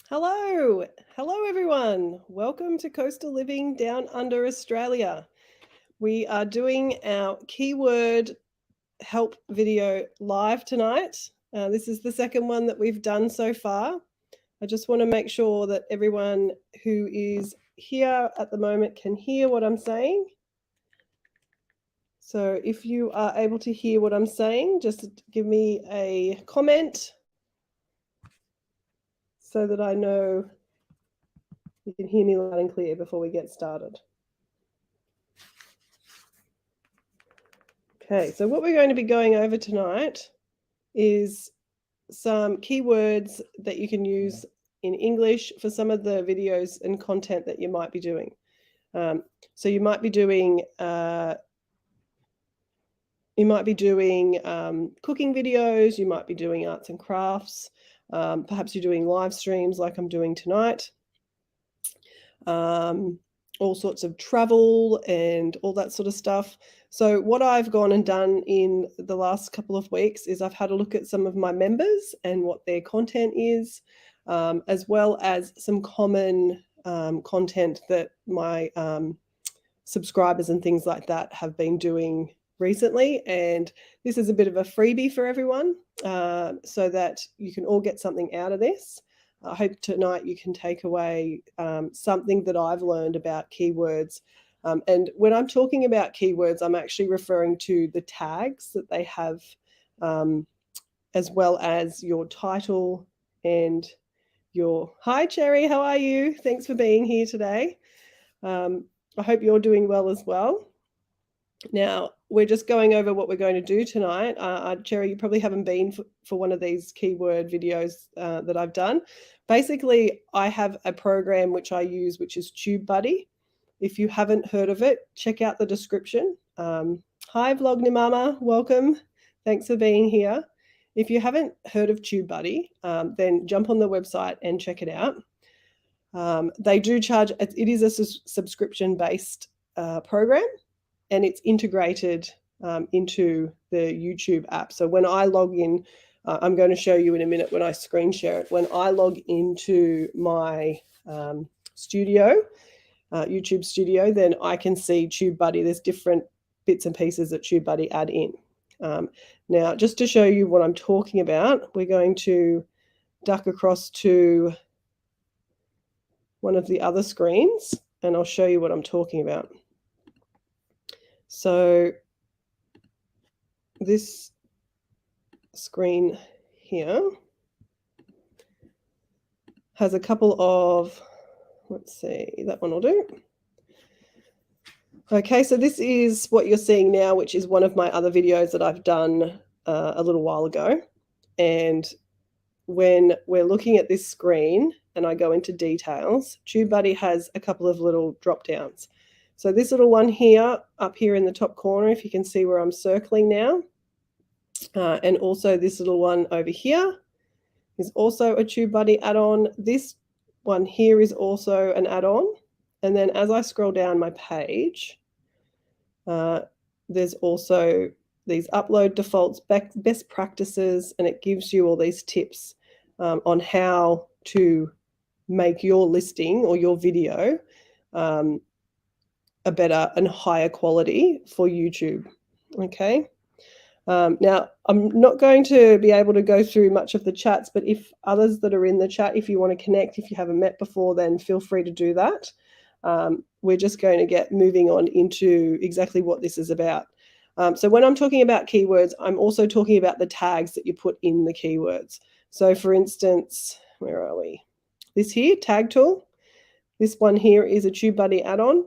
Hello, hello everyone. Welcome to Coastal Living Down Under Australia. We are doing our keyword help video live tonight. This is the second one that we've done so far. I just want to make sure that everyone who is here at the moment can hear what I'm saying. So if you are able to hear what I'm saying, just give me a comment so that I know you can hear me loud and clear before we get started. Okay, so what we're going to be going over tonight is some keywords that you can use in English for some of the videos and content that you might be doing. So you might be doing cooking videos, you might be doing arts and crafts, perhaps you're doing live streams like I'm doing tonight, all sorts of travel and all that sort of stuff. So what I've gone and done in the last couple of weeks is I've had a look at some of my members and what their content is, as well as some common content that my subscribers and things like that have been doing recently. And this is a bit of a freebie for everyone, so that you can all get something out of this. I hope tonight you can take away something that I've learned about keywords. And when I'm talking about keywords, I'm actually referring to the tags that they have, as well as your title and your... Hi, Cherry, how are you? Thanks for being here today. I hope you're doing well as well. Now, we're just going over what we're going to do tonight. Cherry, you probably haven't been for one of these keyword videos that I've done. Basically, I have a program which I use, which is Tubebuddy. If you haven't heard of it, check out the description. Hi, Vlogny Mama, welcome. Thanks for being here. If you haven't heard of Tubebuddy, then jump on the website and check it out. They do charge, it is a subscription-based program, and it's integrated into the YouTube app. So when I log in, I'm going to show you in a minute when I screen share it. When I log into my studio, YouTube studio, then I can see Tubebuddy. There's different bits and pieces that Tubebuddy add in. Now, just to show you what I'm talking about, we're going to duck across to one of the other screens, and I'll show you what I'm talking about. So this screen here has a couple of, let's see, that one will do. Okay, so this is what you're seeing now, which is one of my other videos that I've done a little while ago. And when we're looking at this screen and I go into details, Tubebuddy has a couple of little drop downs. So this little one here, up here in the top corner, if you can see where I'm circling now, and also this little one over here is also a Tubebuddy add-on. This one here is also an add-on. And then as I scroll down my page, there's also these upload defaults, best practices, and it gives you all these tips on how to make your listing or your video a better and higher quality for YouTube. Okay. Now, I'm not going to be able to go through much of the chats, but if others that are in the chat, if you want to connect, if you haven't met before, then feel free to do that. We're just going to get moving on into exactly what this is about. So when I'm talking about keywords, I'm also talking about the tags that you put in the keywords. So for instance, where are we? This here, tag tool. This one here is a Tubebuddy add-on.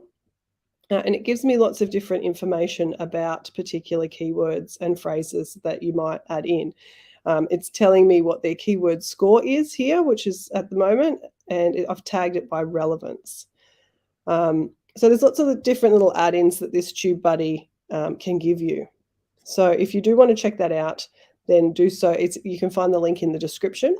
And it gives me lots of different information about particular keywords and phrases that you might add in. It's telling me what their keyword score is here, which is at the moment, and I've tagged it by relevance. So there's lots of different little add-ins that this Tubebuddy can give you. So if you do want to check that out, then do so. You can find the link in the description.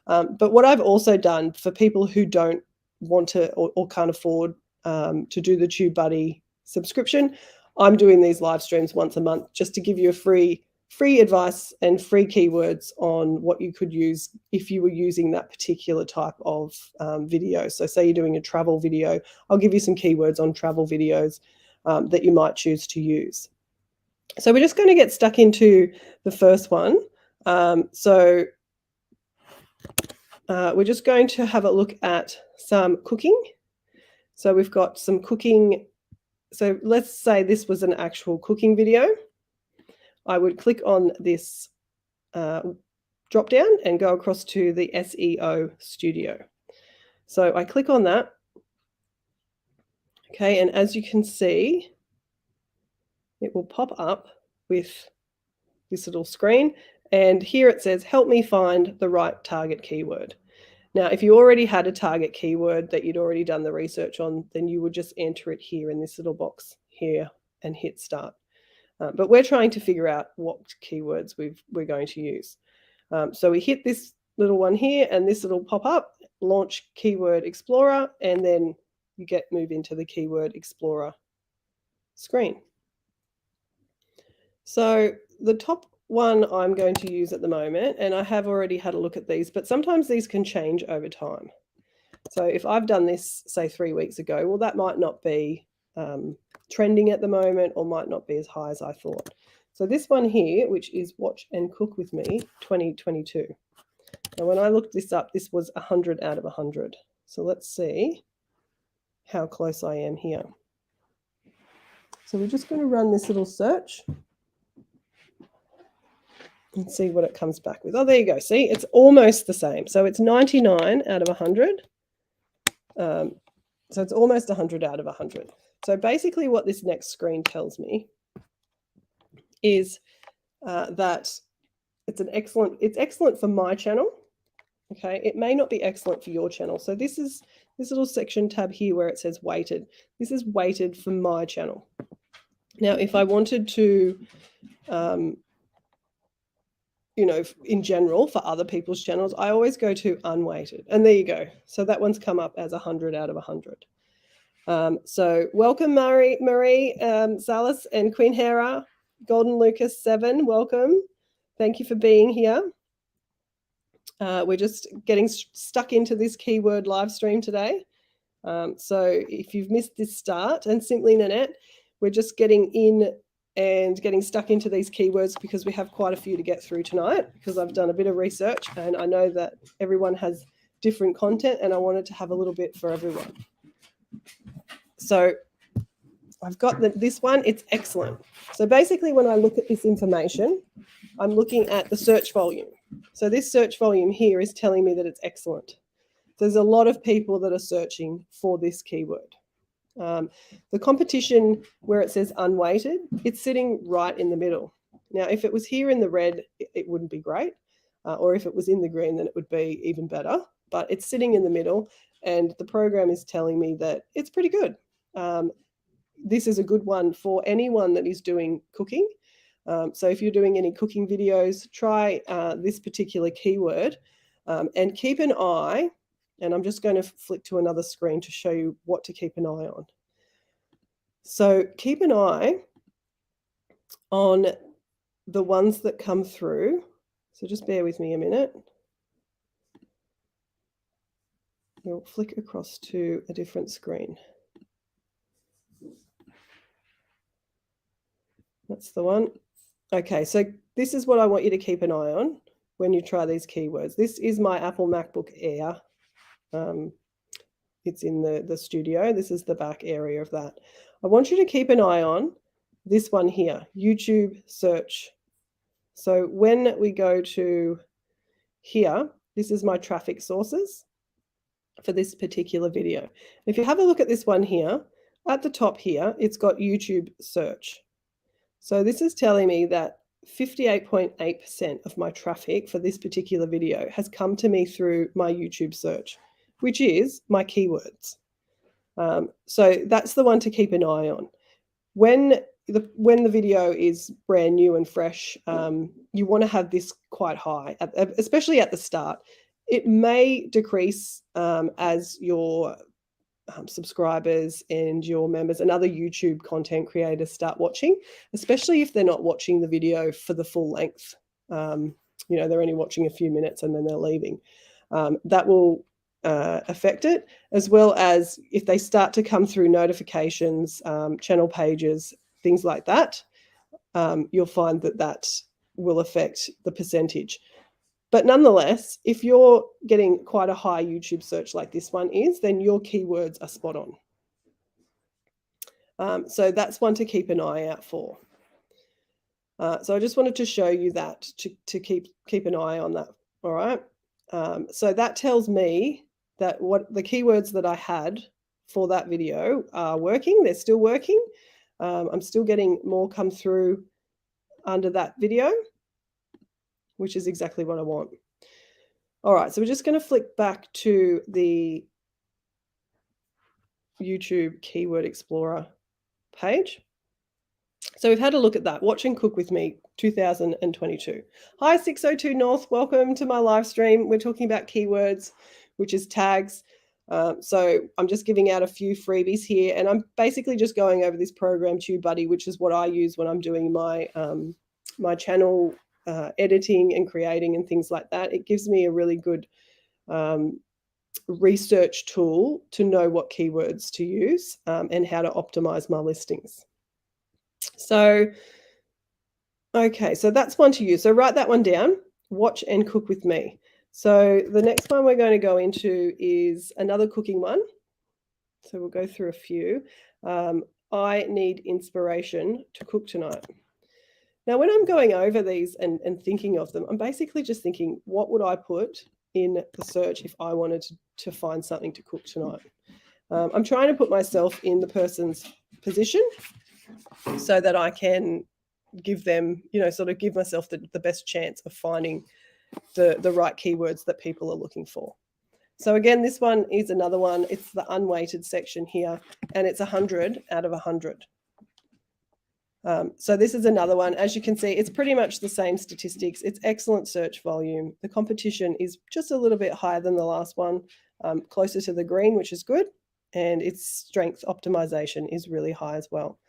But what I've also done for people who don't want to or can't afford to do the Tubebuddy subscription, I'm doing these live streams once a month just to give you a free free advice and free keywords on what you could use if you were using that particular type of video. So say you're doing a travel video, I'll give you some keywords on travel videos that you might choose to use. So we're just going to get stuck into the first one. We're just going to have a look at some cooking. So we've got some cooking. So let's say this was an actual cooking video. I would click on this drop down and go across to the SEO studio. So I click on that. Okay, and as you can see, it will pop up with this little screen. And here it says, help me find the right target keyword. Now, if you already had a target keyword that you'd already done the research on, then you would just enter it here in this little box here and hit start. But we're trying to figure out what keywords we're going to use. So we hit this little one here and this little pop up, launch Keyword Explorer, and then you move into the Keyword Explorer screen. So the top one I'm going to use at the moment, and I have already had a look at these, but sometimes these can change over time. So if I've done this, say 3 weeks ago, well, that might not be trending at the moment or might not be as high as I thought. So this one here, which is Watch and Cook With Me 2022. Now, when I looked this up, this was 100 out of 100. So let's see how close I am here. So we're just going to run this little search and see what it comes back with. Oh, there you go. See, it's almost the same. So it's 99 out of 100. So it's almost 100 out of 100. So basically what this next screen tells me is that it's excellent for my channel. Okay, it may not be excellent for your channel. So this is this little section tab here where it says weighted. This is weighted for my channel. Now, if I wanted to, in general for other people's channels, I always go to unweighted. And there you go. So that one's come up as 100 out of 100. So welcome, Marie Salas and Queen Hera, Golden Lucas 7, welcome. Thank you for being here. We're just getting stuck into this keyword live stream today. So if you've missed this start, and Simply Nanette, we're just getting in and getting stuck into these keywords because we have quite a few to get through tonight, because I've done a bit of research and I know that everyone has different content and I wanted to have a little bit for everyone. So I've got this one, it's excellent. So basically when I look at this information, I'm looking at the search volume. So this search volume here is telling me that it's excellent. There's a lot of people that are searching for this keyword. The competition where it says unweighted, it's sitting right in the middle. Now, if it was here in the red, it wouldn't be great. Or if it was in the green, then it would be even better. But it's sitting in the middle and the program is telling me that it's pretty good. This is a good one for anyone that is doing cooking. So if you're doing any cooking videos, try this particular keyword and keep an eye. And I'm just going to flick to another screen to show you what to keep an eye on. So keep an eye on the ones that come through. So just bear with me a minute. We'll flick across to a different screen. That's the one. Okay, so this is what I want you to keep an eye on when you try these keywords. This is my Apple MacBook Air. It's in the studio. This is the back area of that. I want you to keep an eye on this one here, YouTube search. So when we go to here, this is my traffic sources for this particular video. If you have a look at this one here, at the top here, it's got YouTube search. So this is telling me that 58.8% of my traffic for this particular video has come to me through my YouTube search, which is my keywords. So that's the one to keep an eye on. When the video is brand new and fresh, you want to have this quite high, especially at the start. It may decrease as your subscribers and your members and other YouTube content creators start watching, especially if they're not watching the video for the full length. They're only watching a few minutes and then they're leaving. That will affect it, as well as if they start to come through notifications, channel pages, things like that. You'll find that will affect the percentage. But nonetheless, if you're getting quite a high YouTube search like this one is, then your keywords are spot on. So that's one to keep an eye out for. So I just wanted to show you that to keep an eye on that. All right. So that tells me that what the keywords that I had for that video are working. They're still working. I'm still getting more come through under that video, which is exactly what I want. All right, so we're just going to flick back to the YouTube Keyword Explorer page. So we've had a look at that. Watch and Cook with Me 2022. Hi, 602 North. Welcome to my live stream. We're talking about keywords, which is tags. So I'm just giving out a few freebies here, and I'm basically just going over this program, Tubebuddy, which is what I use when I'm doing my my channel editing and creating and things like that. It gives me a really good research tool to know what keywords to use and how to optimize my listings. So, okay, so that's one to use. So write that one down, Watch and Cook with Me. So the next one we're going to go into is another cooking one. So we'll go through a few. I need inspiration to cook tonight. Now, when I'm going over these and thinking of them, I'm basically just thinking, what would I put in the search if I wanted to find something to cook tonight? I'm trying to put myself in the person's position so that I can give them, sort of give myself the best chance of finding the right keywords that people are looking for. So again, this one is another one. It's the unweighted section here, and it's 100 out of 100. So this is another one. As you can see, it's pretty much the same statistics. It's excellent search volume. The competition is just a little bit higher than the last one, closer to the green, which is good. And its strength optimization is really high as well.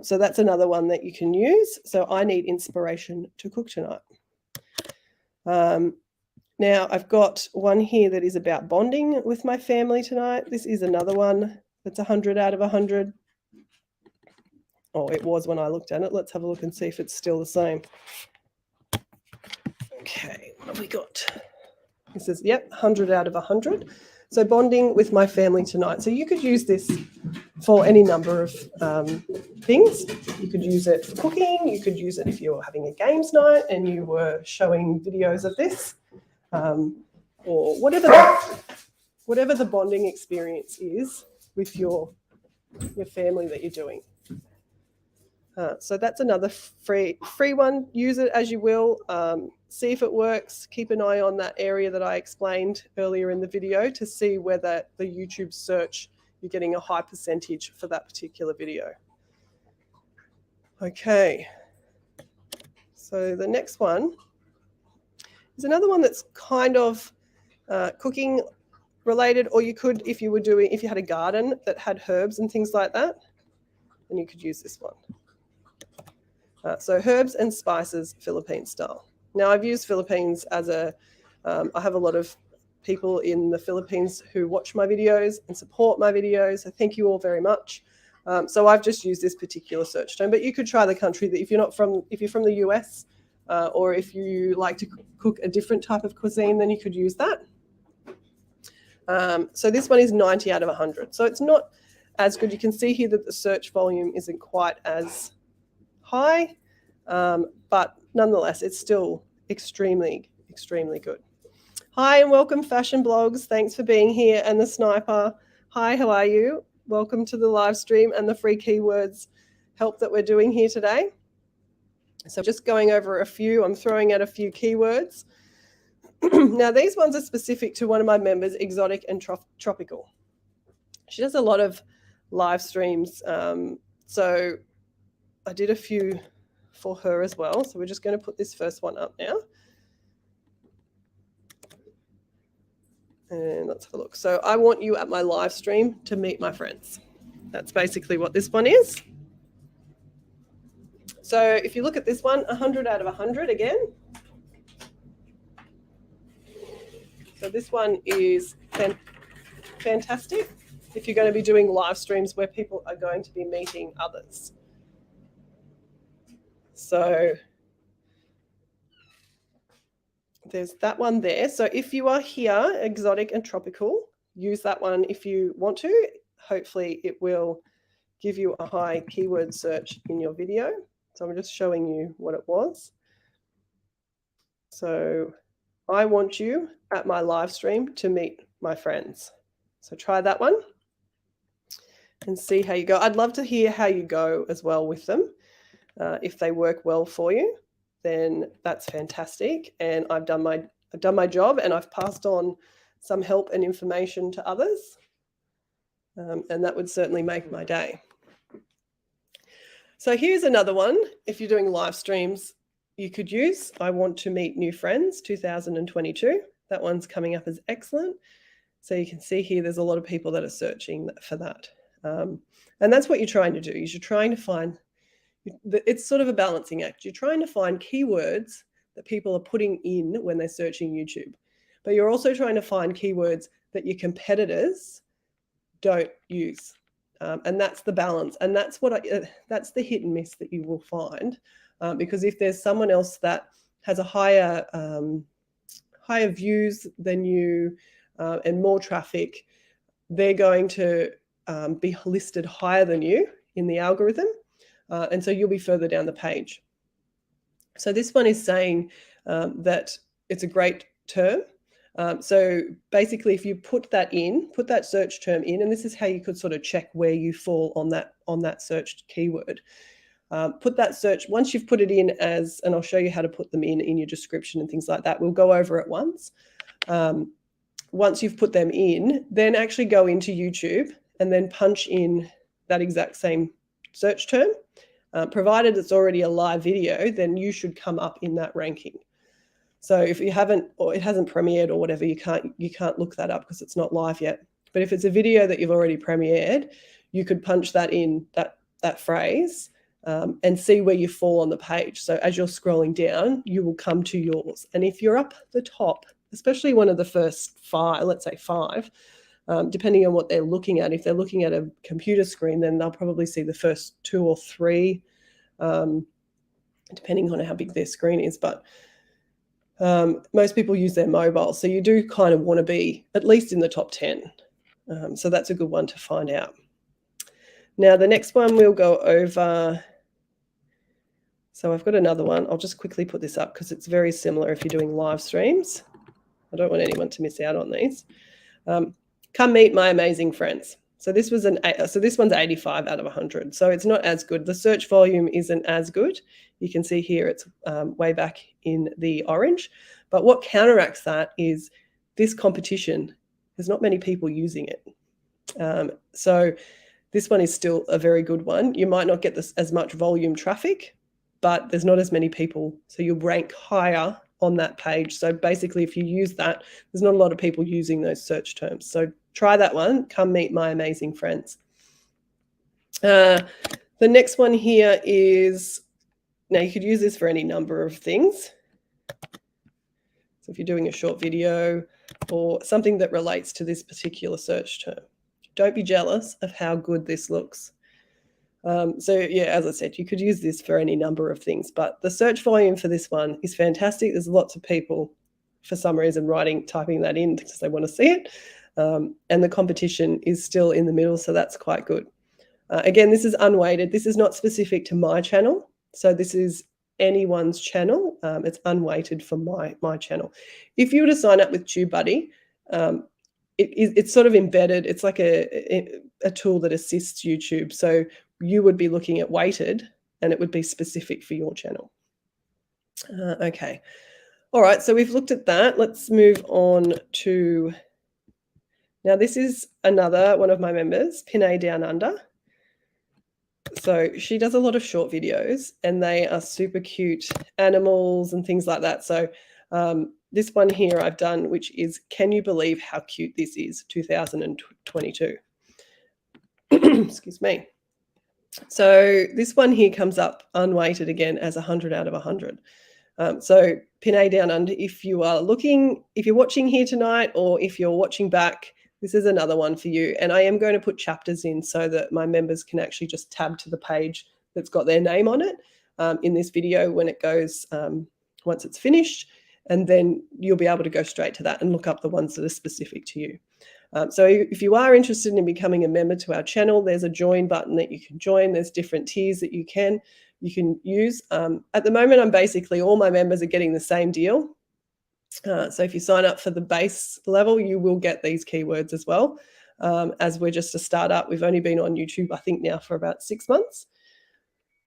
So that's another one that you can use. So I need inspiration to cook tonight. Now I've got one here that is about bonding with my family tonight. This is another one that's 100 out of 100. Oh, it was when I looked at it. Let's have a look and see if it's still the same. Okay, what have we got? It says, yep, 100 out of 100. So bonding with my family tonight. So you could use this for any number of things. You could use it for cooking. You could use it if you were having a games night and you were showing videos of this, or whatever the bonding experience is with your family that you're doing. So that's another free one. Use it as you will. See if it works. Keep an eye on that area that I explained earlier in the video to see whether the YouTube search, you're getting a high percentage for that particular video. Okay. So the next one is another one that's kind of cooking related, or you could, if you had a garden that had herbs and things like that, then you could use this one. So herbs and spices, Philippine style. Now I've used Philippines as I have a lot of people in the Philippines who watch my videos and support my videos. So thank you all very much. So I've just used this particular search term, but you could try the country that if you're from the US, or if you like to cook a different type of cuisine, then you could use that. So this one is 90 out of 100. So it's not as good. You can see here that the search volume isn't quite as high, but nonetheless, it's still extremely, extremely good. Hi and welcome, Fashion Blogs. Thanks for being here. And the Sniper. Hi, how are you? Welcome to the live stream and the free keywords help that we're doing here today. So just going over a few, I'm throwing out a few keywords. Now, these ones are specific to one of my members, Exotic and Tropical. She does a lot of live streams. So I did a few for her as well. So we're just going to put this first one up now. And let's have a look. So I want you at my live stream to meet my friends. That's basically what this one is. So if you look at this one, 100 out of 100 again. So this one is fantastic if you're going to be doing live streams where people are going to be meeting others. So there's that one there. So if you are here, exotic and tropical, use that one if you want to. Hopefully it will give you a high keyword search in your video. So I'm just showing you what it was. So I want you at my live stream to meet my friends. So try that one and see how you go. I'd love to hear how you go as well with them. If they work well for you, then that's fantastic. And I've done my job, and I've passed on some help and information to others. And that would certainly make my day. So here's another one. If you're doing live streams, you could use, I want to meet new friends 2022. That one's coming up as excellent. So you can see here, there's a lot of people that are searching for that. And that's what you're trying to do, is you're trying to find, it's sort of a balancing act. You're trying to find keywords that people are putting in when they're searching YouTube. But you're also trying to find keywords that your competitors don't use. And that's the balance. And that's that's the hit and miss that you will find. Because if there's someone else that has a higher views than you and more traffic, they're going to be listed higher than you in the algorithm. And so you'll be further down the page. So this one is saying that it's a great term. So basically, if you put that search term in, and this is how you could sort of check where you fall on that searched keyword. Put that search, once you've put it in as, and I'll show you how to put them in your description and things like that. We'll go over it once. Once you've put them in, then actually go into YouTube and then punch in that exact same search term. Provided it's already a live video, then you should come up in that ranking. So if you haven't, or it hasn't premiered or whatever, you can't look that up because it's not live yet. But if it's a video that you've already premiered, you could punch that in, that phrase, and see where you fall on the page. So as you're scrolling down, you will come to yours. And if you're up the top, especially one of the first 5, let's say 5, depending on what they're looking at, if they're looking at a computer screen, then they'll probably see the first 2 or 3, depending on how big their screen is. But most people use their mobile. So you do kind of want to be at least in the top 10. So that's a good one to find out. Now, the next one we'll go over. So I've got another one. I'll just quickly put this up because it's very similar if you're doing live streams. I don't want anyone to miss out on these. Come meet my amazing friends. So this one's 85 out of 100. So it's not as good. The search volume isn't as good. You can see here it's way back in the orange. But what counteracts that is this competition. There's not many people using it. So this one is still a very good one. You might not get as much volume traffic, but there's not as many people. So you'll rank higher on that page. So basically, if you use that, there's not a lot of people using those search terms. So try that one. Come meet my amazing friends. The next one here is, now you could use this for any number of things. So if you're doing a short video or something that relates to this particular search term, don't be jealous of how good this looks. So yeah, as I said, you could use this for any number of things, but the search volume for this one is fantastic. There's lots of people, for some reason, typing that in because they want to see it. And the competition is still in the middle, so that's quite good. Again, this is unweighted. This is not specific to my channel. So this is anyone's channel. It's unweighted for my channel. If you were to sign up with Tubebuddy, it's sort of embedded. It's like a tool that assists YouTube. So you would be looking at weighted, and it would be specific for your channel. Okay. All right. So we've looked at that. Let's move on to, now this is another one of my members, Pinay Down Under. So she does a lot of short videos, and they are super cute animals and things like that. So this one here I've done, which is, can you believe how cute this is, 2022. Excuse me. So this one here comes up unweighted again as 100 out of 100. So Pinay Down Under, if you're watching here tonight, or if you're watching back, this is another one for you. And I am going to put chapters in so that my members can actually just tab to the page that's got their name on it in this video when it goes, once it's finished. And then you'll be able to go straight to that and look up the ones that are specific to you. So if you are interested in becoming a member to our channel, there's a join button that you can join. There's different tiers that you can use. At the moment, I'm basically, all my members are getting the same deal. So if you sign up for the base level, you will get these keywords as well. As we're just a startup, we've only been on YouTube, I think now for about 6 months.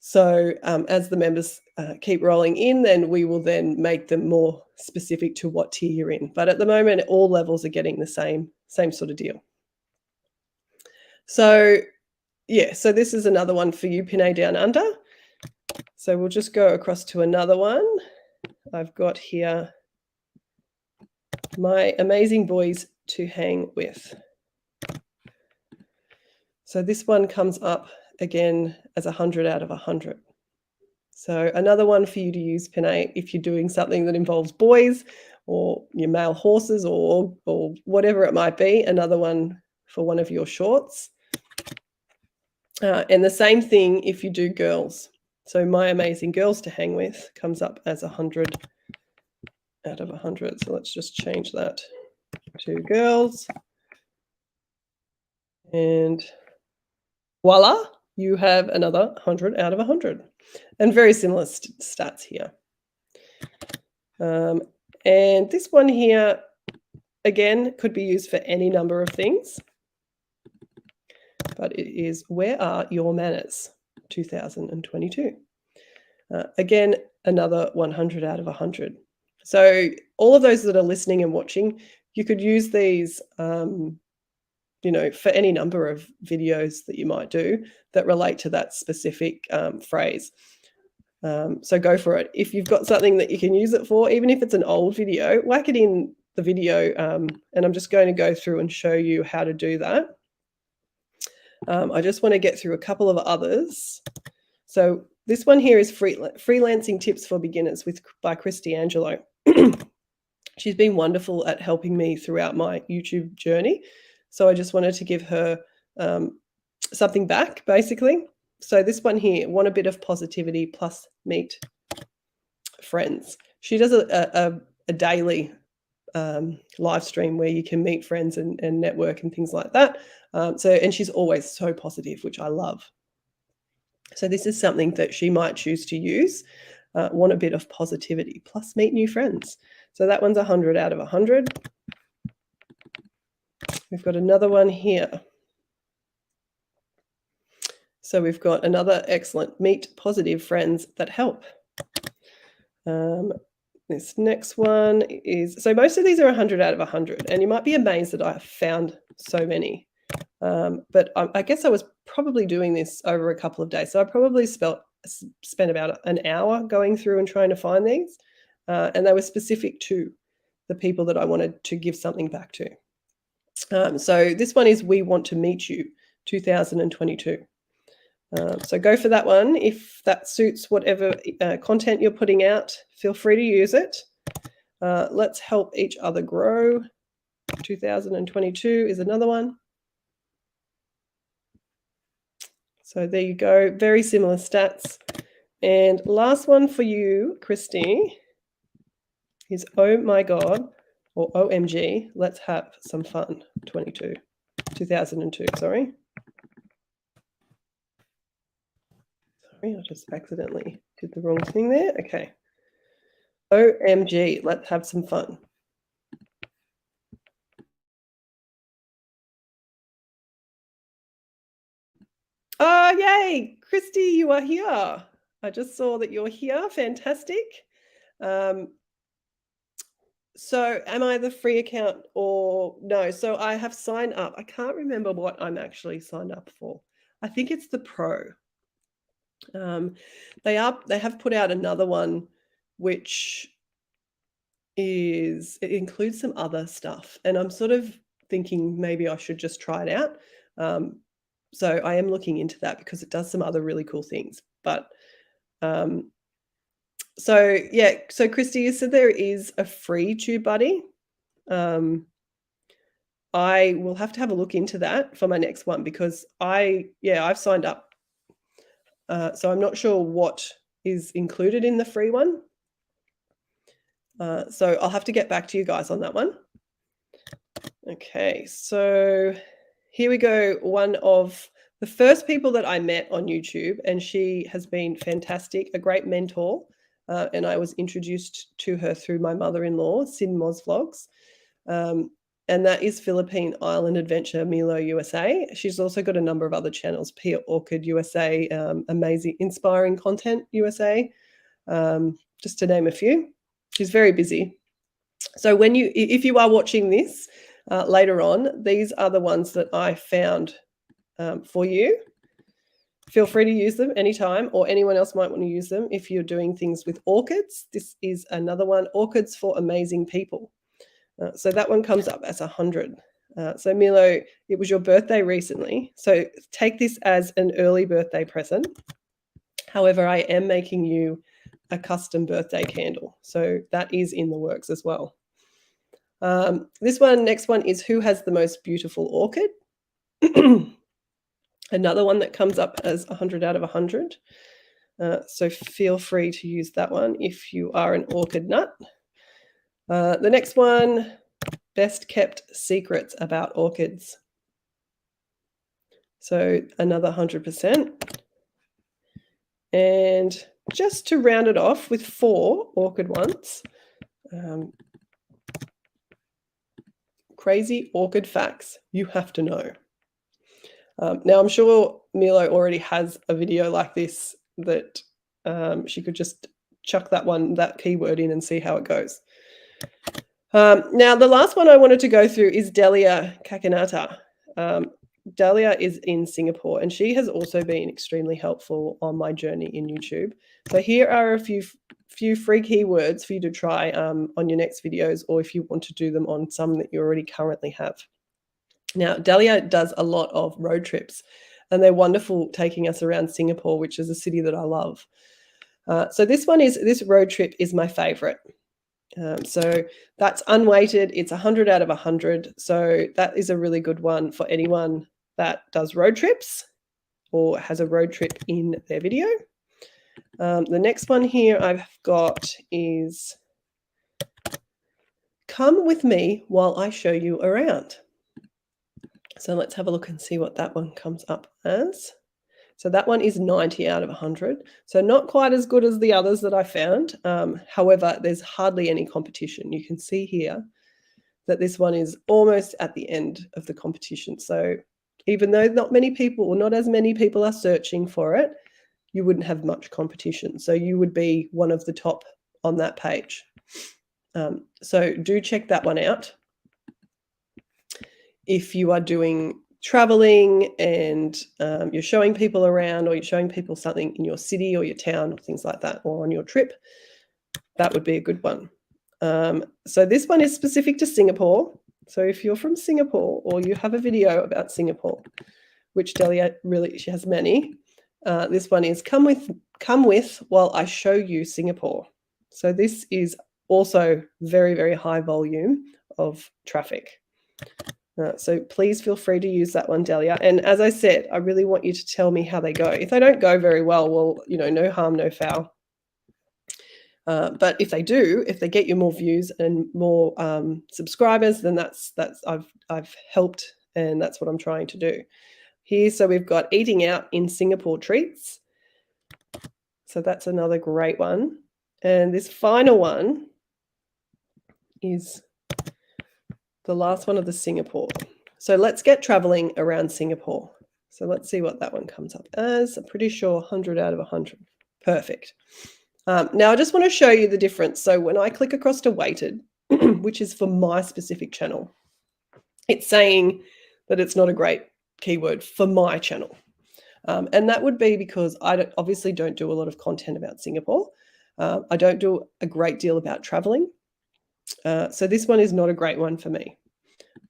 So as the members keep rolling in, then we will then make them more specific to what tier you're in. But at the moment, all levels are getting the same sort of deal. So yeah, so this is another one for you, Pinay Down Under. So we'll just go across to another one. I've got here my amazing boys to hang with. So this one comes up again as 100 out of 100. So another one for you to use, Pinay, if you're doing something that involves boys or your male horses or whatever it might be, another one for one of your shorts. And the same thing if you do girls. So my amazing girls to hang with comes up as 100 out of 100. So let's just change that to girls. And voila, you have another 100 out of 100. And very similar stats here. And this one here, again, could be used for any number of things. But it is, where are your manners, 2022. Again, another 100 out of 100. So all of those that are listening and watching, you could use these, for any number of videos that you might do that relate to that specific phrase. So go for it. If you've got something that you can use it for, even if it's an old video, whack it in the video. And I'm just going to go through and show you how to do that. I just want to get through a couple of others. So this one here is Freelancing Tips for Beginners by Cristy, Angelo. She's been wonderful at helping me throughout my YouTube journey. So I just wanted to give her something back, basically. So this one here, want a bit of positivity plus meet friends. She does a daily live stream where you can meet friends and network and things like that. And she's always so positive, which I love. So this is something that she might choose to use. Want a bit of positivity plus meet new friends. So that one's 100 out of 100. We've got another one here. So we've got another excellent, meet positive friends that help. This next one is, so most of these are 100 out of 100, and you might be amazed that I have found so many. But I guess I was probably doing this over a couple of days. So I probably spent about an hour going through and trying to find these. And they were specific to the people that I wanted to give something back to. So this one is, we want to meet you, 2022. So go for that one. If that suits whatever content you're putting out, feel free to use it. Let's help each other grow. 2022 is another one. So there you go. Very similar stats. And last one for you, Cristy, is oh my God, or OMG, let's have some fun. 2002, sorry. I just accidentally did the wrong thing there. Okay. OMG, let's have some fun. Oh, yay. Cristy, you are here. I just saw that you're here. Fantastic. So am I the free account or no? So I have signed up. I can't remember what I'm actually signed up for. I think it's the Pro. They have put out another one, which is it includes some other stuff, and I'm sort of thinking maybe I should just try it out. So I am looking into that because it does some other really cool things. But um, so yeah, so Cristy, you said there is a free Tubebuddy. Um, I will have to have a look into that for my next one because I've signed up. So I'm not sure what is included in the free one. So I'll have to get back to you guys on that one. Okay, so here we go. One of the first people that I met on YouTube, and she has been fantastic, a great mentor. And I was introduced to her through my mother-in-law, Sin Moz Vlogs. And that is Philippine Island Adventure Milo USA. She's also got a number of other channels, Pia Orchid USA, Amazing Inspiring Content USA, just to name a few. She's very busy. So if you are watching this later on, these are the ones that I found for you. Feel free to use them anytime, or anyone else might want to use them if you're doing things with orchids. This is another one, Orchids for Amazing People. So that one comes up as 100. So Milo, it was your birthday recently. So take this as an early birthday present. However, I am making you a custom birthday candle. So that is in the works as well. Next one is who has the most beautiful orchid? Another one that comes up as 100 out of 100. So feel free to use that one if you are an orchid nut. The next one, best kept secrets about orchids. So another 100%. And just to round it off with 4 orchid ones, crazy orchid facts you have to know. Now, I'm sure Milo already has a video like this that she could just chuck that keyword in and see how it goes. Now, the last one I wanted to go through is Delia Cacananta. Delia is in Singapore, and she has also been extremely helpful on my journey in YouTube. So here are a few free keywords for you to try on your next videos, or if you want to do them on some that you already currently have. Now, Delia does a lot of road trips, and they're wonderful taking us around Singapore, which is a city that I love. So this road trip is my favorite. So that's unweighted. It's 100 out of 100. So that is a really good one for anyone that does road trips or has a road trip in their video. The next one here I've got is come with me while I show you around. So let's have a look and see what that one comes up as. So that one is 90 out of 100. So not quite as good as the others that I found. However, there's hardly any competition. You can see here that this one is almost at the end of the competition. So even though not as many people are searching for it, you wouldn't have much competition. So you would be one of the top on that page. So do check that one out. If you are doing traveling and you're showing people around, or you're showing people something in your city or your town or things like that, or on your trip, that would be a good one. So this one is specific to Singapore. So if you're from Singapore or you have a video about Singapore, which Delia she has many, this one is come with while I show you Singapore. So this is also very, very high volume of traffic. So please feel free to use that one, Delia. And as I said, I really want you to tell me how they go. If they don't go very well, no harm, no foul. But if they do, if they get you more views and more subscribers, then I've helped, and that's what I'm trying to do here. So we've got eating out in Singapore treats. So that's another great one. And this final one is the last one of the Singapore. So let's get traveling around Singapore. So let's see what that one comes up as. I'm pretty sure 100 out of 100. Perfect. Now I just want to show you the difference. So when I click across to weighted, which is for my specific channel, it's saying that it's not a great keyword for my channel. And that would be because I obviously don't do a lot of content about Singapore. I don't do a great deal about traveling. So this one is not a great one for me.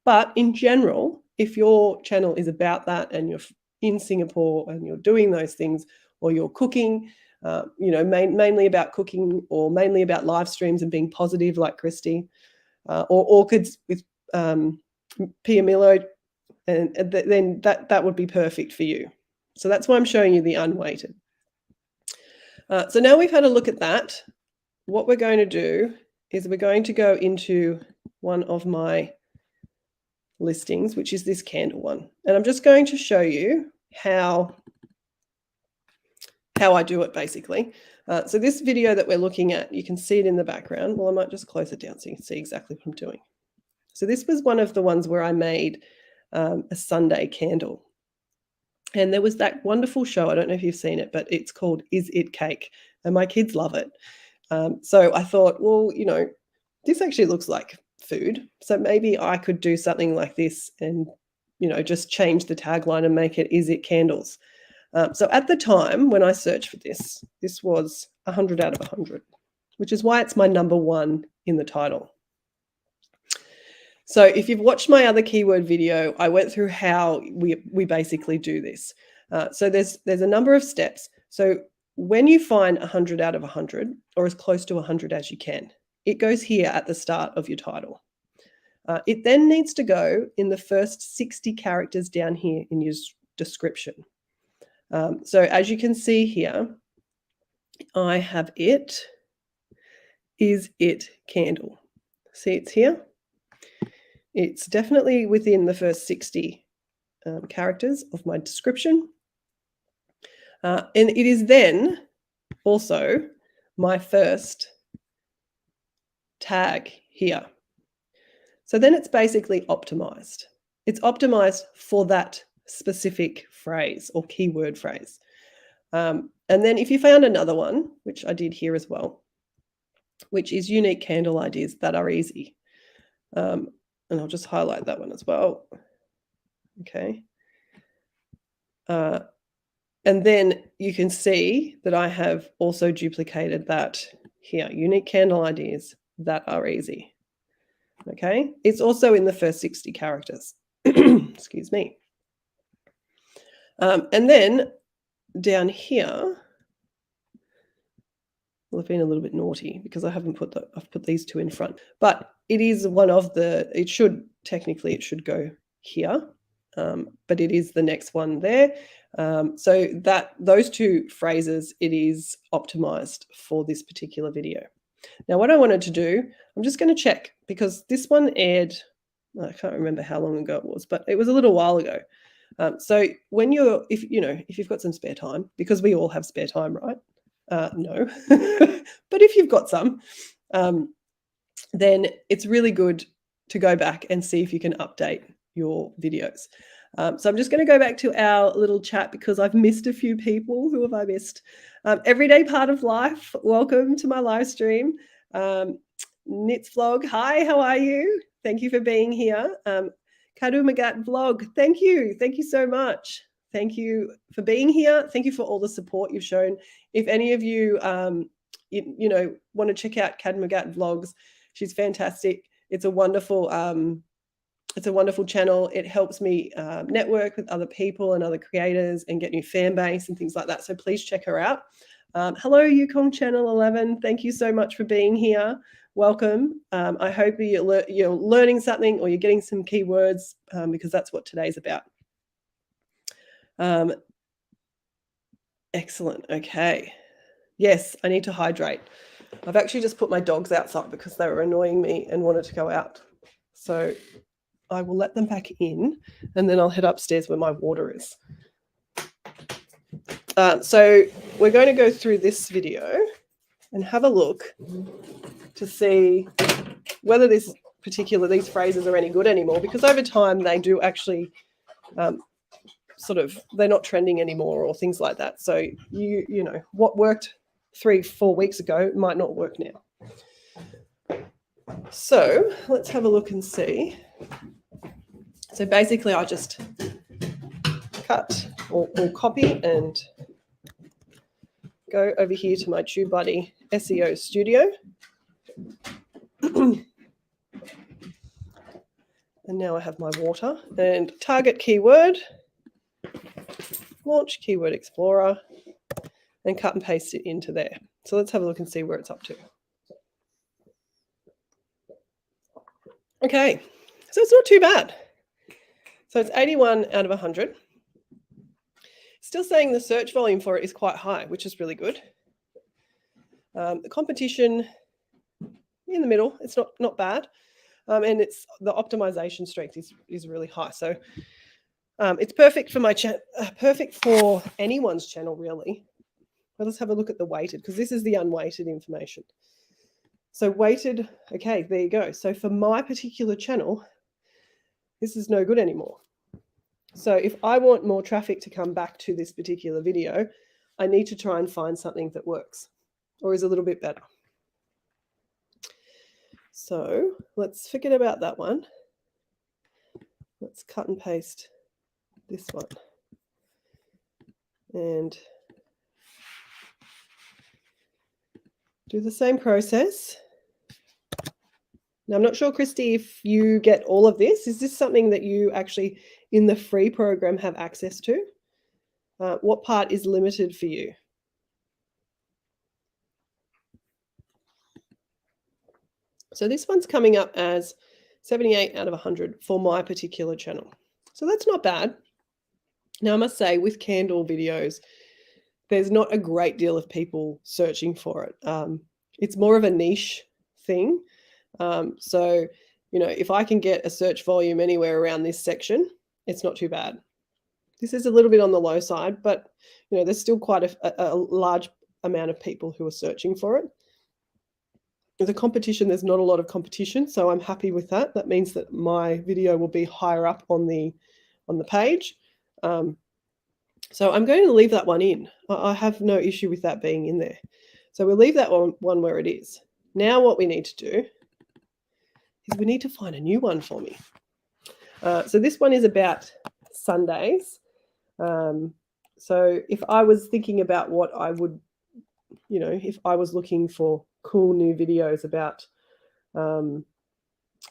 But in general, if your channel is about that and you're in Singapore and you're doing those things, or you're cooking, mainly about cooking, or mainly about live streams and being positive like Cristy, or orchids with Pia Milo, and then that would be perfect for you. So that's why I'm showing you the unweighted. So now we've had a look at that, what we're going to do is we're going to go into one of my listings, which is this candle one. And I'm just going to show you how I do it, basically. So this video that we're looking at, you can see it in the background. Well, I might just close it down so you can see exactly what I'm doing. So this was one of the ones where I made a Sunday candle. And there was that wonderful show, I don't know if you've seen it, but it's called Is It Cake? And my kids love it. So I thought, well, this actually looks like food. So maybe I could do something like this and, just change the tagline and make it, Is It Candles? So at the time when I searched for this was 100 out of 100, which is why it's my #1 in the title. So if you've watched my other keyword video, I went through how we basically do this. So there's a number of steps. So when you find 100 out of 100, or as close to 100 as you can, it goes here at the start of your title. It then needs to go in the first 60 characters down here in your description. So as you can see here, I have it, Is It Candle. See, it's here. It's definitely within the first 60 characters of my description. And it is then also my first tag here. So then it's basically optimized. It's optimized for that specific phrase or keyword phrase. And then if you found another one, which I did here as well, which is unique candle ideas that are easy. And I'll just highlight that one as well. Okay. And then you can see that I have also duplicated that here, unique candle ideas that are easy. Okay. It's also in the first 60 characters. Excuse me. And then down here, well, I've been a little bit naughty because I haven't I've put these two in front, but it is one of it should go here, but it is the next one there. So those two phrases, it is optimized for this particular video. Now, what I wanted to do, I'm just going to check, because this one aired, I can't remember how long ago it was, but it was a little while ago. So when if you've got some spare time, because we all have spare time, right? No, but if you've got some, then it's really good to go back and see if you can update your videos. So I'm just going to go back to our little chat because I've missed a few people. Who have I missed? Everyday Part of Life, welcome to my live stream. Nits Vlog, hi, how are you? Thank you for being here. Kadu Magat Vlog, thank you so much. Thank you for being here. Thank you for all the support you've shown. If any of you, want to check out Kadu Magat Vlogs, she's fantastic. It's a wonderful channel. It helps me network with other people and other creators and get new fan base and things like that. So please check her out. Hello, Yukong Channel 11. Thank you so much for being here. Welcome. I hope you're learning something or you're getting some keywords because that's what today's about. Excellent. Okay. Yes, I need to hydrate. I've actually just put my dogs outside because they were annoying me and wanted to go out. So I will let them back in and then I'll head upstairs where my water is. So we're going to go through this video and have a look to see whether these phrases are any good anymore, because over time they do actually they're not trending anymore or things like that. So you know what worked 3-4 weeks ago might not work now. So let's have a look and see. So basically I just cut or copy and go over here to my Tubebuddy SEO studio. now I have my water, and target keyword, launch Keyword Explorer, and cut and paste it into there. So let's have a look and see where it's up to. Okay, so it's not too bad. So it's 81 out of 100. Still saying the search volume for it is quite high, which is really good. The competition in the middle, it's not bad. And it's the optimization strength is really high. So it's perfect for my perfect for anyone's channel, really. Well, let's have a look at the weighted, because this is the unweighted information. So weighted, okay, there you go. So for my particular channel, this is no good anymore. So if I want more traffic to come back to this particular video, I need to try and find something that works or is a little bit better. So let's forget about that one. Let's cut and paste this one. And do the same process. Now, I'm not sure, Cristy, if you get all of this. Is this something that you actually, in the free program, have access to? What part is limited for you? So this one's coming up as 78 out of 100 for my particular channel. So that's not bad. Now, I must say, with candle videos, there's not a great deal of people searching for it. It's more of a niche thing. So, you know, if I can get a search volume anywhere around this section, it's not too bad. This is a little bit on the low side, but, you know, there's still quite a large amount of people who are searching for it. The competition, there's not a lot of competition, so I'm happy with that. That means that my video will be higher up on the page. So I'm going to leave that one in. I have no issue with that being in there. So we'll leave that one where it is. Now what we need to do is we need to find a new one for me. So this one is about Sundays. So if I was thinking about what I would, you know, if I was looking for cool new videos about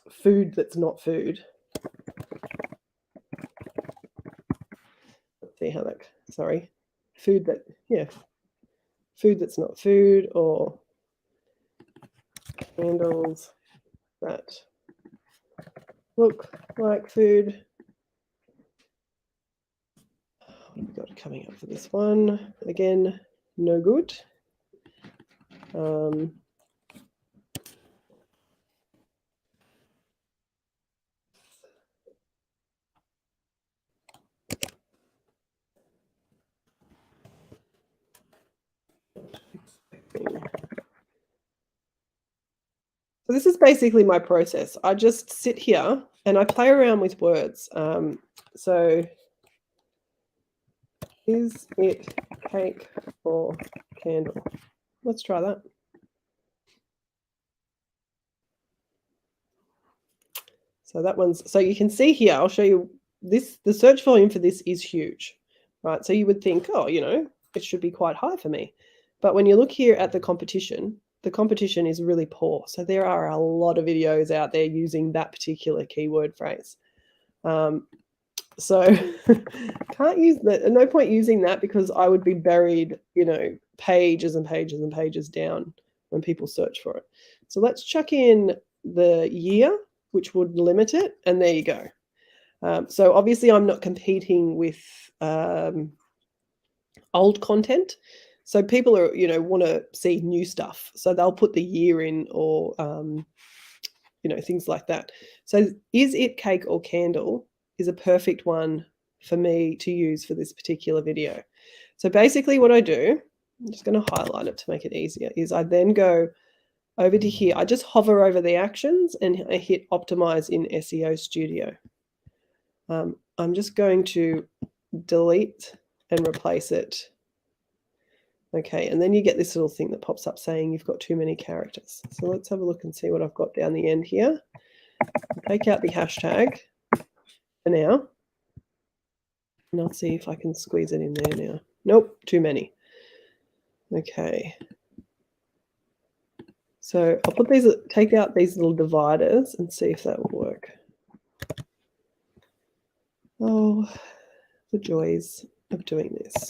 food that's not food. Let's see how that, sorry. Food that, yeah. Food that's not food, or candles that look like food. What have we got coming up for this one? Again, no good. So this is basically my process. I just sit here and I play around with words. So is it cake or candle? Let's try that. So that one's, so you can see here, I'll show you this, the search volume for this is huge, right? So you would think, oh, you know, it should be quite high for me. But when you look here at the competition is really poor. So there are a lot of videos out there using that particular keyword phrase. So can't use that. No point using that, because I would be buried, you know, pages and pages and pages down when people search for it. So let's chuck in the year, which would limit it. And there you go. So obviously I'm not competing with old content. So people are, you know, want to see new stuff. So they'll put the year in, or, you know, things like that. So is it cake or candle is a perfect one for me to use for this particular video. So basically what I do, I'm just going to highlight it to make it easier, is I then go over to here. I just hover over the actions and I hit optimize in SEO Studio. I'm just going to delete and replace it. Okay, and then you get this little thing that pops up saying you've got too many characters. So let's have a look and see what I've got down the end here. I'll take out the hashtag for now. And I'll see if I can squeeze it in there now. Nope, too many. Okay. So I'll put these, take out these little dividers and see if that will work. Oh, the joys of doing this.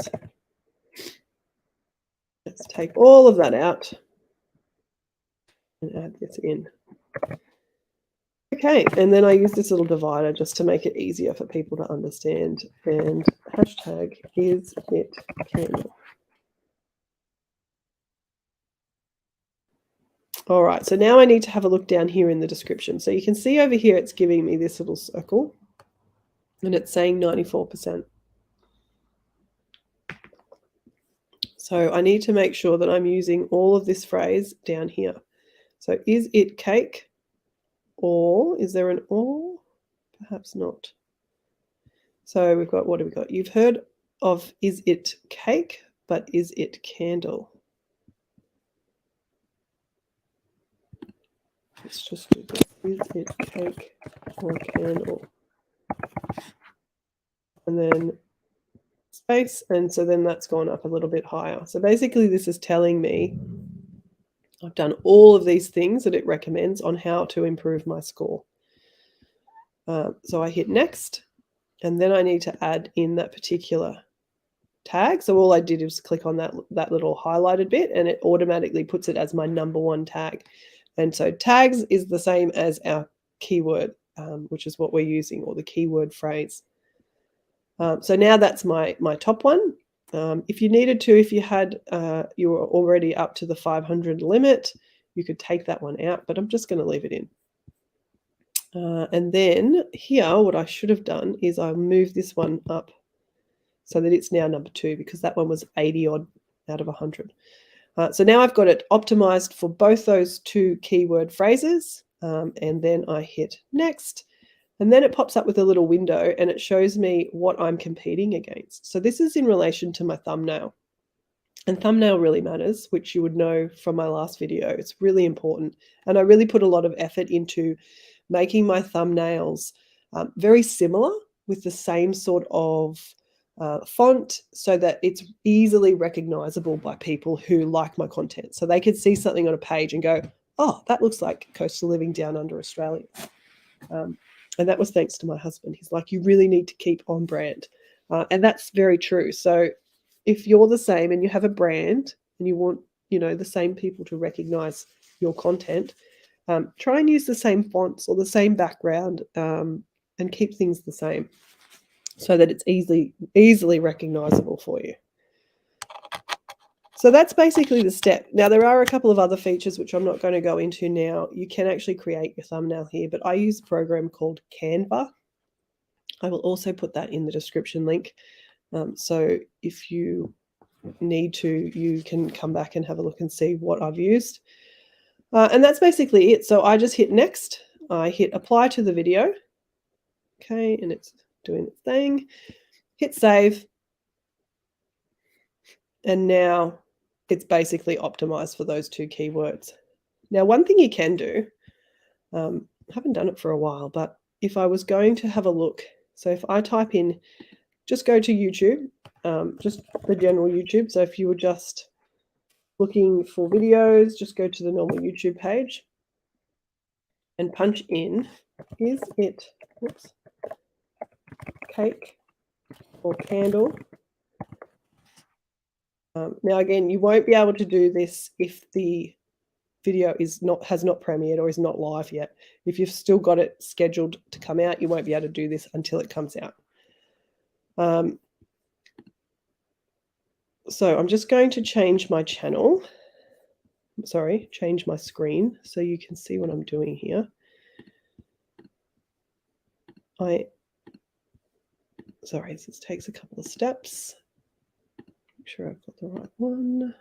Let's take all of that out and add this in. Okay, and then I use this little divider just to make it easier for people to understand. And hashtag is it candle. All right, so now I need to have a look down here in the description. So you can see over here it's giving me this little circle, and it's saying 94%. So I need to make sure that I'm using all of this phrase down here. So is it cake, or is there an or? Perhaps not. So we've got, what have we got? You've heard of is it cake, but is it candle? Let's just do this. Is it cake or candle? And then space, and so then that's gone up a little bit higher. So basically this is telling me I've done all of these things that it recommends on how to improve my score. So I hit next, and then I need to add in that particular tag. So all I did was click on that little highlighted bit, and it automatically puts it as my #1 tag. And so tags is the same as our keyword, which is what we're using, or the keyword phrase. So now that's my top one. If you needed to, if you had you were already up to the 500 limit, you could take that one out, but I'm just going to leave it in. And then here, what I should have done is I moved this one up so that it's now #2, because that one was 80 odd out of 100. So now I've got it optimized for both those two keyword phrases, and then I hit next. And then it pops up with a little window, and it shows me what I'm competing against. So this is in relation to my thumbnail. And thumbnail really matters, which you would know from my last video. It's really important. And I really put a lot of effort into making my thumbnails very similar, with the same sort of font, so that it's easily recognizable by people who like my content. So they could see something on a page and go, oh, that looks like Coastal Living Down Under Australia. And that was thanks to my husband. He's like, you really need to keep on brand. And that's very true. So if you're the same and you have a brand and you want, the same people to recognize your content, try and use the same fonts or the same background, and keep things the same so that it's easily recognizable for you. So that's basically the step. Now, there are a couple of other features which I'm not going to go into now. You can actually create your thumbnail here, but I use a program called Canva. I will also put that in the description link. So if you need to, you can come back and have a look and see what I've used. And that's basically it. So I just hit next. I hit apply to the video. Okay, and it's doing its thing. Hit save. And now it's basically optimized for those two keywords. Now, one thing you can do, I haven't done it for a while, but if I was going to have a look, so if I type in, just go to YouTube, just the general YouTube. So if you were just looking for videos, just go to the normal YouTube page and punch in, is it cake or candle? Now, again, you won't be able to do this if the video has not premiered or is not live yet. If you've still got it scheduled to come out, you won't be able to do this until it comes out. So I'm just going to change my channel. Sorry, change my screen so you can see what I'm doing here. Sorry, this takes a couple of steps. Make sure I've got the right one.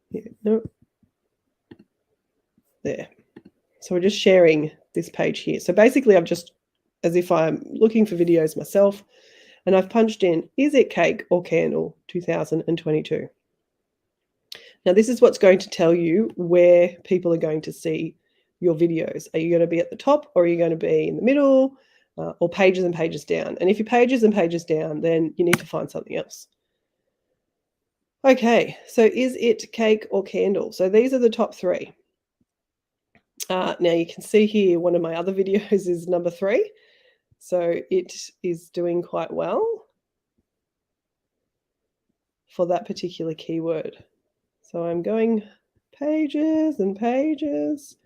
Yeah, no. There. So we're just sharing this page here. So basically I've just, as if I'm looking for videos myself, and I've punched in, is it cake or candle 2022? Now this is what's going to tell you where people are going to see your videos. Are you going to be at the top, or are you going to be in the middle, or pages and pages down? And if you're pages and pages down, then you need to find something else. Okay, so is it cake or candle? So these are the top three. Now you can see here one of my other videos is number 3. So it is doing quite well for that particular keyword. So I'm going pages and pages.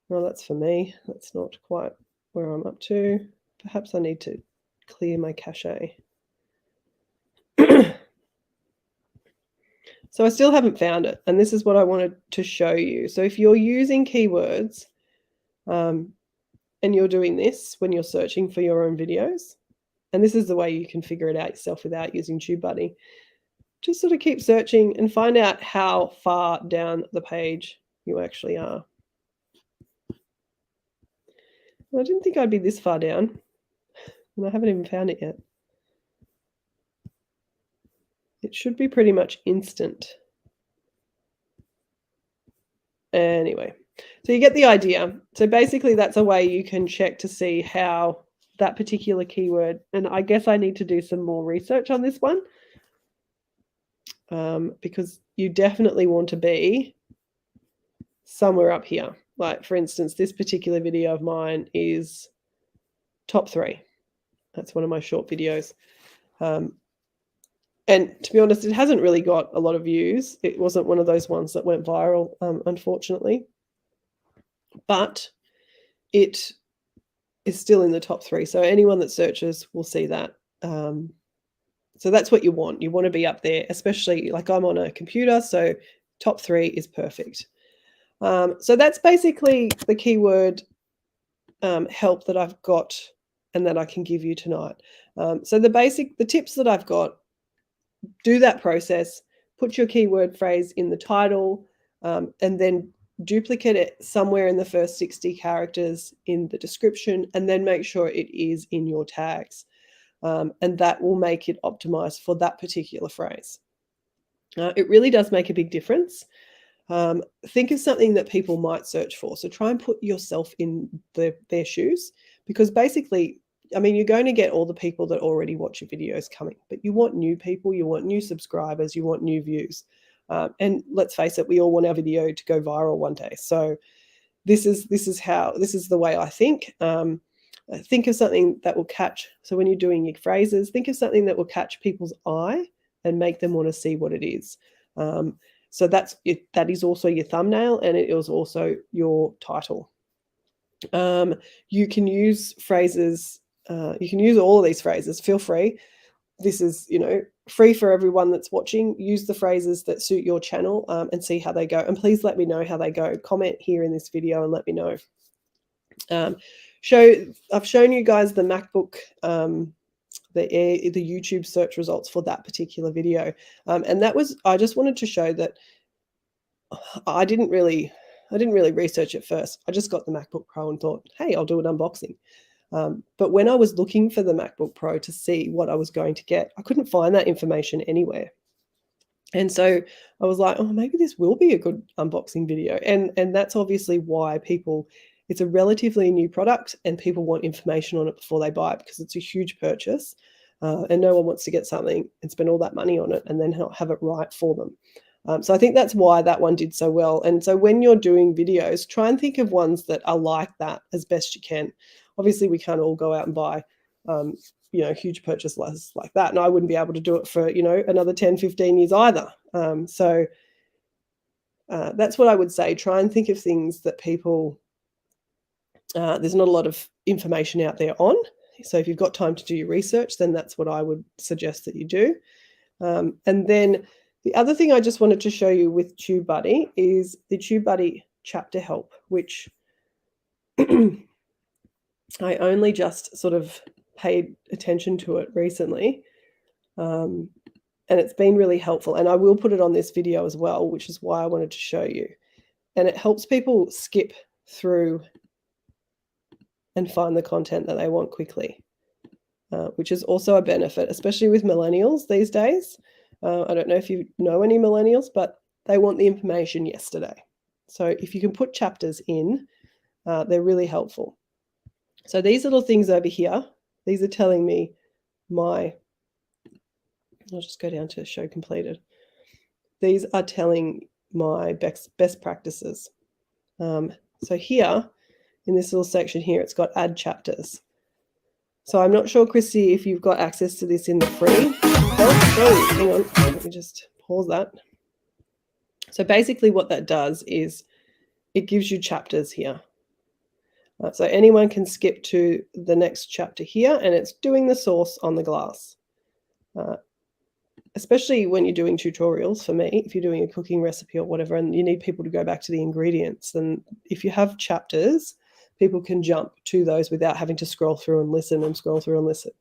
Well, that's for me. That's not quite where I'm up to. Perhaps I need to clear my cache. So I still haven't found it. And this is what I wanted to show you. So if you're using keywords and you're doing this when you're searching for your own videos, and this is the way you can figure it out yourself without using Tubebuddy, just sort of keep searching and find out how far down the page you actually are. I didn't think I'd be this far down, and I haven't even found it yet. It should be pretty much instant. Anyway, so you get the idea. So basically that's a way you can check to see how that particular keyword, and I guess I need to do some more research on this one, because you definitely want to be somewhere up here. Like, for instance, this particular video of mine is top 3. That's one of my short videos. And to be honest, it hasn't really got a lot of views. It wasn't one of those ones that went viral, unfortunately. But it is still in the top 3. So anyone that searches will see that. So that's what you want. You want to be up there, especially like I'm on a computer. So top 3 is perfect. So that's basically the keyword help that I've got and that I can give you tonight. So the tips that I've got, do that process, put your keyword phrase in the title, and then duplicate it somewhere in the first 60 characters in the description, and then make sure it is in your tags. And that will make it optimized for that particular phrase. It really does make a big difference. Think of something that people might search for. So try and put yourself in their shoes, because basically, I mean, you're going to get all the people that already watch your videos coming, but you want new people, you want new subscribers, you want new views. And let's face it, we all want our video to go viral one day. So this is the way I think. Think of something that will catch. So when you're doing your phrases, think of something that will catch people's eye and make them want to see what it is. So that is also your thumbnail, and it is also your title. You can use phrases. You can use all of these phrases. Feel free. This is, free for everyone that's watching. Use the phrases that suit your channel, and see how they go. And please let me know how they go. Comment here in this video and let me know. I've shown you guys the MacBook, the YouTube search results for that particular video. And I just wanted to show that I didn't really research it first. I just got the MacBook Pro and thought, hey, I'll do an unboxing. But when I was looking for the MacBook Pro to see what I was going to get, I couldn't find that information anywhere. And so I was like, oh, maybe this will be a good unboxing video. And that's obviously why it's a relatively new product and people want information on it before they buy it, because it's a huge purchase. And no one wants to get something and spend all that money on it and then not have it right for them. So I think that's why that one did so well. And so when you're doing videos, try and think of ones that are like that as best you can. Obviously, we can't all go out and buy, huge purchases like that. And I wouldn't be able to do it for, another 10, 15 years either. So that's what I would say. Try and think of things that people, there's not a lot of information out there on. So if you've got time to do your research, then that's what I would suggest that you do. And then the other thing I just wanted to show you with Tubebuddy is the Tubebuddy chapter help, which I only just sort of paid attention to it recently. And it's been really helpful. And I will put it on this video as well, which is why I wanted to show you. And it helps people skip through and find the content that they want quickly, which is also a benefit, especially with millennials these days. I don't know if you know any millennials, but they want the information yesterday. So if you can put chapters in, they're really helpful. So these little things over here, these are telling me I'll just go down to show completed. These are telling my best practices. So here, in this little section here, it's got add chapters. So I'm not sure, Cristy, if you've got access to this in the free. Oh, hang on. Let me just pause that. So basically what that does is it gives you chapters here. So anyone can skip to the next chapter here, and it's doing the source on the glass. Especially when you're doing tutorials, for me, if you're doing a cooking recipe or whatever, and you need people to go back to the ingredients, then if you have chapters, people can jump to those without having to scroll through and listen and scroll through and listen.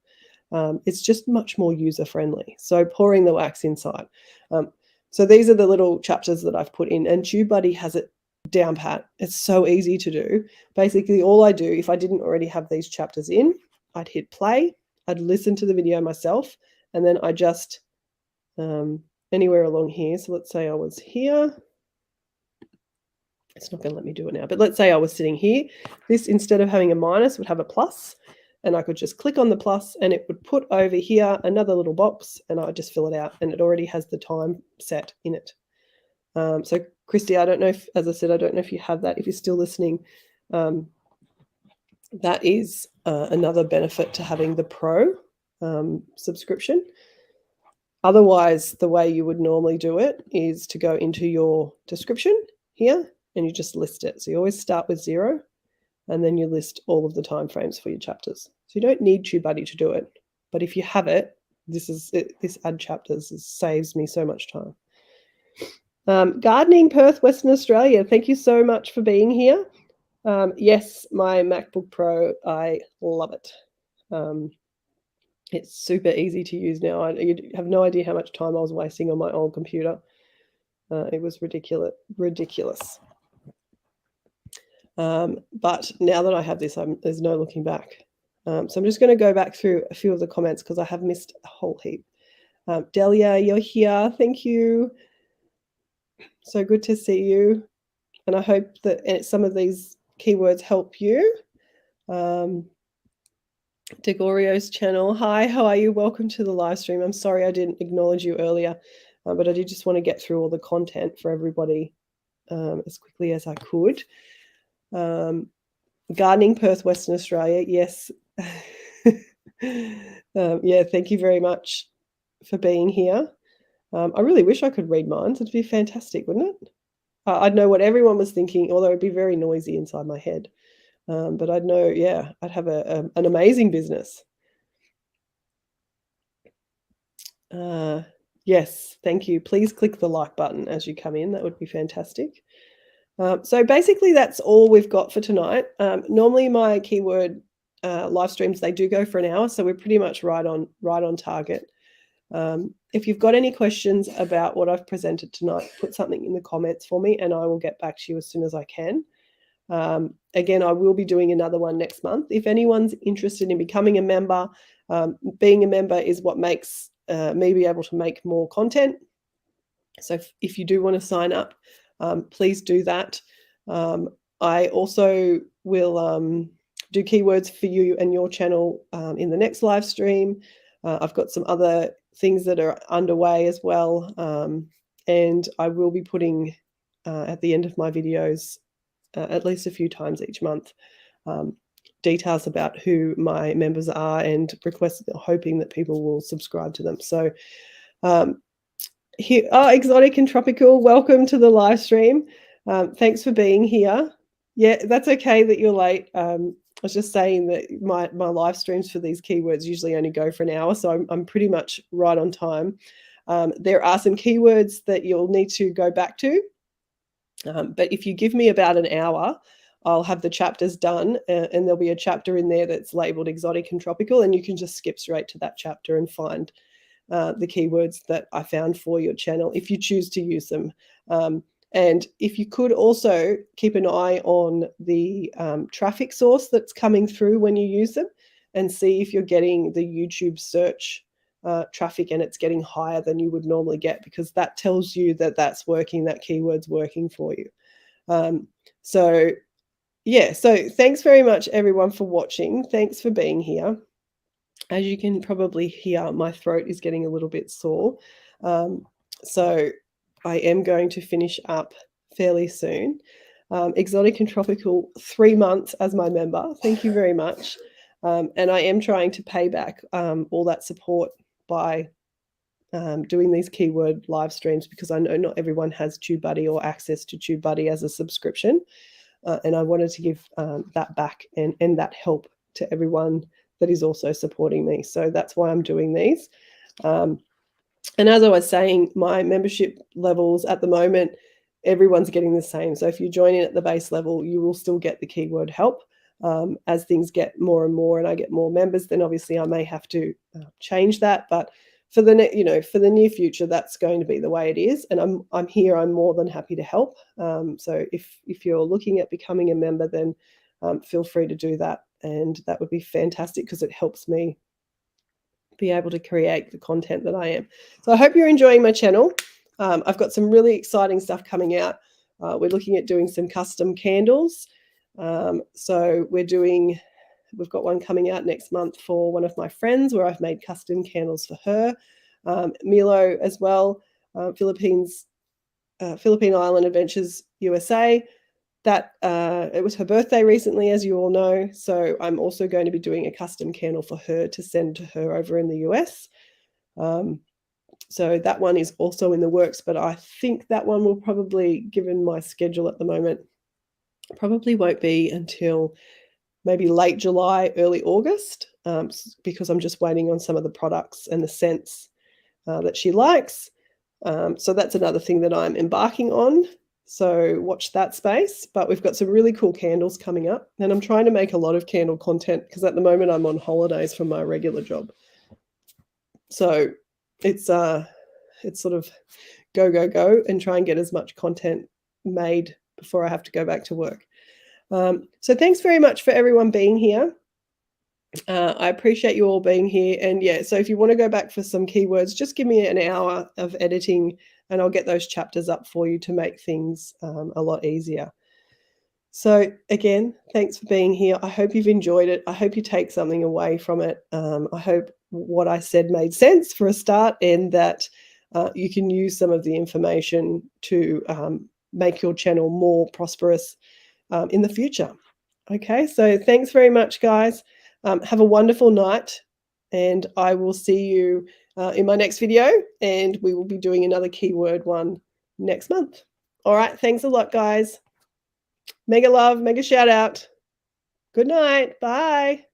It's just much more user-friendly. So pouring the wax inside. So these are the little chapters that I've put in, and Tubebuddy has it down pat. It's so easy to do. Basically, all I do, if I didn't already have these chapters in, I'd hit play, I'd listen to the video myself, and then I just anywhere along here. So let's say I was here. It's not going to let me do it now, but let's say I was sitting here. This, instead of having a minus, would have a plus, and I could just click on the plus and it would put over here another little box, and I just fill it out, and it already has the time set in it. So Cristy, I don't know if, as I said, I don't know if you have that. If you're still listening, that is another benefit to having the Pro subscription. Otherwise, the way you would normally do it is to go into your description here and you just list it. So you always start with 0 and then you list all of the time frames for your chapters. So you don't need Tubebuddy to do it. But if you have it, this add chapters saves me so much time. Gardening, Perth, Western Australia. Thank you so much for being here. Yes, my MacBook Pro, I love it. It's super easy to use now. You have no idea how much time I was wasting on my old computer. It was ridiculous. But now that I have this, there's no looking back. So I'm just going to go back through a few of the comments because I have missed a whole heap. Delia, you're here. Thank you. So good to see you. And I hope that some of these keywords help you. Degorio's channel. Hi, how are you? Welcome to the live stream. I'm sorry I didn't acknowledge you earlier, but I did just want to get through all the content for everybody as quickly as I could. Gardening, Perth, Western Australia. Yes. Yeah, thank you very much for being here. I really wish I could read minds. It'd be fantastic, wouldn't it? I'd know what everyone was thinking, although it'd be very noisy inside my head. But I'd know, yeah, I'd have an amazing business. Yes, thank you. Please click the like button as you come in. That would be fantastic. So basically, that's all we've got for tonight. Normally, my keyword live streams, they do go for an hour, so we're pretty much right on target. If you've got any questions about what I've presented tonight, put something in the comments for me, and I will get back to you as soon as I can. Again, I will be doing another one next month. If anyone's interested in becoming a member, being a member is what makes me be able to make more content. So if you do want to sign up, please do that. I also will do keywords for you and your channel in the next live stream. I've got some other things that are underway as well. And I will be putting at the end of my videos at least a few times each month, details about who my members are and hoping that people will subscribe to them. So here, Exotic and Tropical, welcome to the live stream. Thanks for being here. Yeah, that's okay that you're late. I was just saying that my live streams for these keywords usually only go for an hour, so I'm pretty much right on time. There are some keywords that you'll need to go back to. But if you give me about an hour, I'll have the chapters done, and there'll be a chapter in there that's labeled Exotic and Tropical, and you can just skip straight to that chapter and find the keywords that I found for your channel if you choose to use them. And if you could also keep an eye on the traffic source that's coming through when you use them, and see if you're getting the YouTube search traffic and it's getting higher than you would normally get, because that tells you that that's working, that keyword's working for you. So yeah, so thanks very much everyone for watching. Thanks for being here. As you can probably hear, my throat is getting a little bit sore. So I am going to finish up fairly soon. Exotic and Tropical, 3 months as my member. Thank you very much. And I am trying to pay back all that support by doing these keyword live streams, because I know not everyone has Tubebuddy or access to Tubebuddy as a subscription. And I wanted to give that back and that help to everyone that is also supporting me. So that's why I'm doing these. And as I was saying, my membership levels at the moment, everyone's getting the same. So if you join in at the base level, you will still get the keyword help. As things get more and more and I get more members, then obviously I may have to change that. But for the for the near future, that's going to be the way it is. And I'm here. I'm more than happy to help. So if you're looking at becoming a member, then feel free to do that, and that would be fantastic because it helps me be able to create the content that I am. So I hope you're enjoying my channel. I've got some really exciting stuff coming out. We're looking at doing some custom candles. So we've got one coming out next month for one of my friends where I've made custom candles for her. Milo as well, Philippine Island Adventures USA. That it was her birthday recently, as you all know. So I'm also going to be doing a custom candle for her to send to her over in the US. So that one is also in the works, but I think that one will probably, given my schedule at the moment, probably won't be until maybe late July, early August, because I'm just waiting on some of the products and the scents that she likes. So that's another thing that I'm embarking on. So watch that space. But we've got some really cool candles coming up, and I'm trying to make a lot of candle content because at the moment I'm on holidays from my regular job. So it's sort of go and try and get as much content made before I have to go back to work. So thanks very much for everyone being here. I appreciate you all being here. And yeah, so if you want to go back for some keywords, just give me an hour of editing and I'll get those chapters up for you to make things a lot easier. So again, thanks for being here. I hope you've enjoyed it. I hope you take something away from it. I hope what I said made sense for a start, and that you can use some of the information to make your channel more prosperous in the future. Okay, so thanks very much, guys. Have a wonderful night, and I will see you in my next video, and we will be doing another keyword one next month. All right, thanks a lot, guys. Mega love, mega shout out. Good night. Bye.